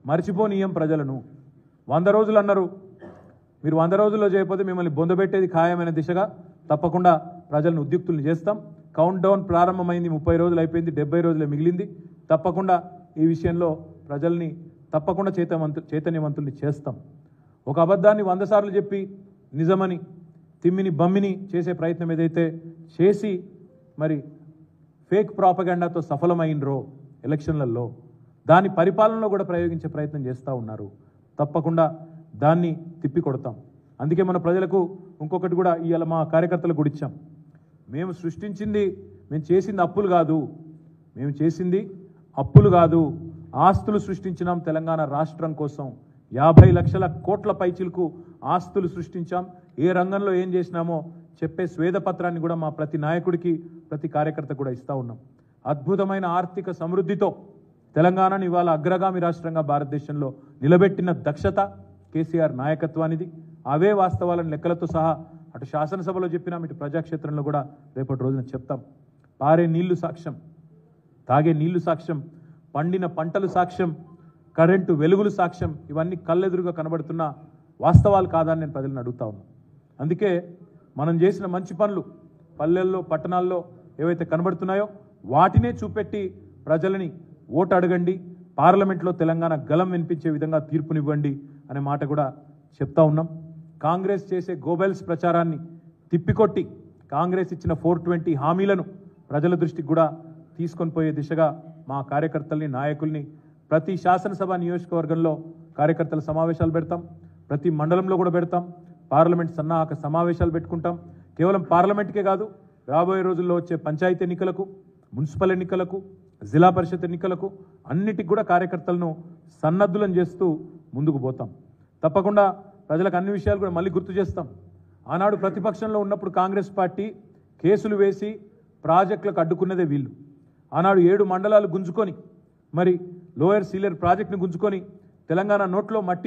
మర్చిపోనీయం ప్రజలను 100 రోజులు అన్నారు. మీరు 100 రోజుల్లో చేయకపోతే మిమ్మల్ని బొందబెట్టేది ఖాయమైన దిశగా తప్పకుండా ప్రజలను ఉద్యుక్తులను చేస్తాం. కౌంట్ డౌన్ ప్రారంభమైంది, 30 రోజులు అయిపోయింది, 70 రోజులే మిగిలింది. తప్పకుండా ఈ విషయంలో ప్రజల్ని తప్పకుండా చైతన్యవంతుల్ని చేస్తాం. ఒక అబద్ధాన్ని 100 సార్లు చెప్పి నిజమని తిమ్మిని బమ్మిని చేసే ప్రయత్నం ఏదైతే చేసి మరి ఫేక్ ప్రాపగాండాతో సఫలమైనరో ఎలక్షన్లలో, దాని పరిపాలనలో కూడా ప్రయోగించే ప్రయత్నం చేస్తూ ఉన్నారు. తప్పకుండా దాన్ని తిప్పికొడతాం. అందుకే మన ప్రజలకు ఇంకొకటి కూడా ఇవాళ మా కార్యకర్తలకు కూడా ఇచ్చాం. మేము చేసింది అప్పులు కాదు, మేము చేసింది అప్పులు కాదు, ఆస్తులు సృష్టించినాం. తెలంగాణ రాష్ట్రం కోసం 50 లక్షల కోట్ల పైచిలకు ఆస్తులు సృష్టించాం. ఏ రంగంలో ఏం చేసినామో చెప్పే స్వేదపత్రాన్ని కూడా మా ప్రతి నాయకుడికి ప్రతి కార్యకర్త కూడా ఇస్తూ ఉన్నాం. అద్భుతమైన ఆర్థిక సమృద్ధితో తెలంగాణను ఇవాళ అగ్రగామి రాష్ట్రంగా భారతదేశంలో నిలబెట్టిన దక్షత కేసీఆర్ నాయకత్వానిది. అవే వాస్తవాలను లెక్కలతో సహా అటు శాసనసభలో చెప్పినాం, ఇటు ప్రజాక్షేత్రంలో కూడా రేపటి రోజున చెప్తాం. పారే నీళ్లు సాక్ష్యం, తాగే నీళ్లు సాక్ష్యం, పండిన పంటలు సాక్ష్యం, కరెంటు వెలుగులు సాక్ష్యం. ఇవన్నీ కళ్ళెదురుగా కనబడుతున్న వాస్తవాలు కాదని నేను ప్రజలను అడుగుతా ఉన్నా. అందుకే మనం చేసిన మంచి పనులు పల్లెల్లో పట్టణాల్లో ఏవైతే కనబడుతున్నాయో వాటినే చూపెట్టి ప్రజలని ఓటు అడగండి, పార్లమెంట్లో తెలంగాణ గలం వినిపించే విధంగా తీర్పునివ్వండి అనే మాట కూడా చెప్తా ఉన్నాం. కాంగ్రెస్ చేసే గోబెల్స్ ప్రచారాన్ని తిప్పికొట్టి కాంగ్రెస్ ఇచ్చిన 420 హామీలను ప్రజల దృష్టికి కూడా తీసుకొని పోయే దిశగా మా కార్యకర్తల్ని నాయకుల్ని ప్రతి శాసనసభ నియోజకవర్గంలో కార్యకర్తల సమావేశాలు పెడతాం, ప్రతి మండలంలో కూడా పెడతాం, పార్లమెంట్ సన్నాహక సమావేశాలు పెట్టుకుంటాం. కేవలం పార్లమెంట్కే కాదు, రాబోయే రోజుల్లో వచ్చే పంచాయతీ ఎన్నికలకు, మున్సిపల్ ఎన్నికలకు, జిల్లా పరిషత్ ఎన్నికలకు అన్నిటికి కూడా కార్యకర్తలను సన్నద్ధులను చేస్తూ ముందుకు పోతాం. తప్పకుండా ప్రజలకు అన్ని విషయాలు కూడా మళ్ళీ గుర్తు చేస్తాం. ఆనాడు ప్రతిపక్షంలో ఉన్నప్పుడు కాంగ్రెస్ పార్టీ కేసులు వేసి ప్రాజెక్టులకు అడ్డుకున్నదే వీళ్ళు. ఆనాడు 7 మండలాలు గుంజుకొని మరి లోయర్ సీలేరు ప్రాజెక్టును గుంజుకొని తెలంగాణ నోట్లో మట్టి